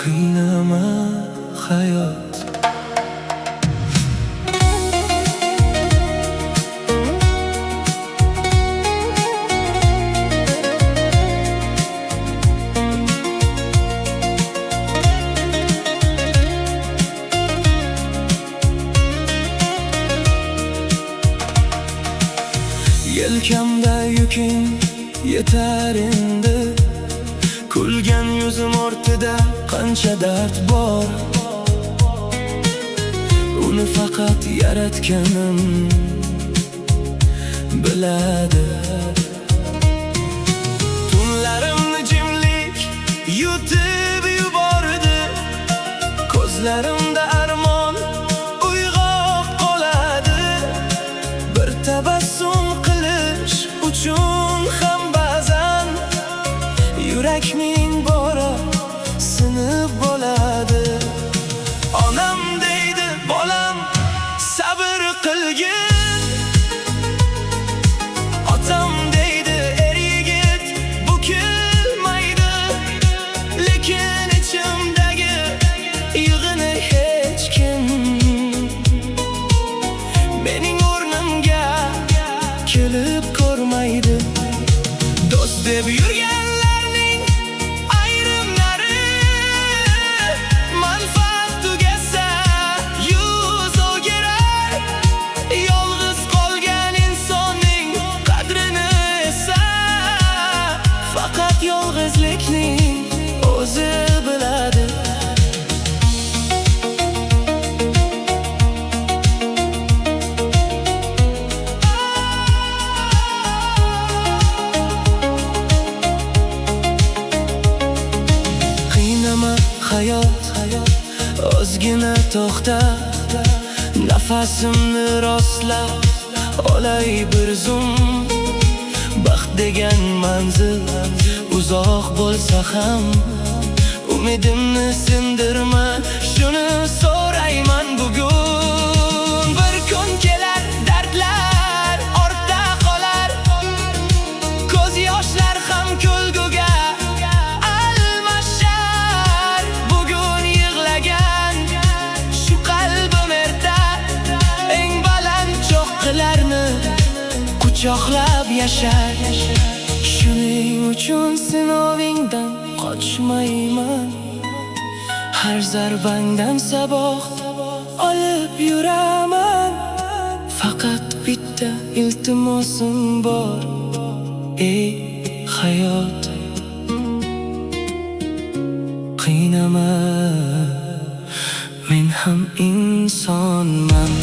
qiynama hayot. Yelkamda yuking yetar endi, kulgan yuzim ortida qancha dard bor. Uni faqat yaratganim biladi. Tunlarimni jimlik yutib yubordi, ko'zlarimda armon uyg'oq qoladi. Bir tabassum qilish uchun ham ba'zan yurakning bori sinib bo'ladi. Onam deydi bolam sabr qilgin, otam deydi er yigit bukilmaydi. Lekin ichimdagi yig'ini hech kim mening o'rnimga kelib ko'rmaydi. Do'st deb yurganlarning ayrimlari manfaat tugasa yuz o'girar. Yolg'iz qolgan insonning qadrini esa faqat yolg'izlikning o'zi biladi. Hayot, ozgina to'xta, nafasimni rostlab olay bir zum. Baxt degan manzil uzoq bo'lsa ham umidimni sindirma, shuni so'rayman bugun. Bir kun kelar dardlar ortda qolar, ko'z yoshlar ham kulguga quchoqlab yashar. Shuning uchun sinovingdan qochmayman, har zarbangdan saboq olib yuraman. Faqat bitta iltimosim bor, ey hayot, qiynama, men ham insonman.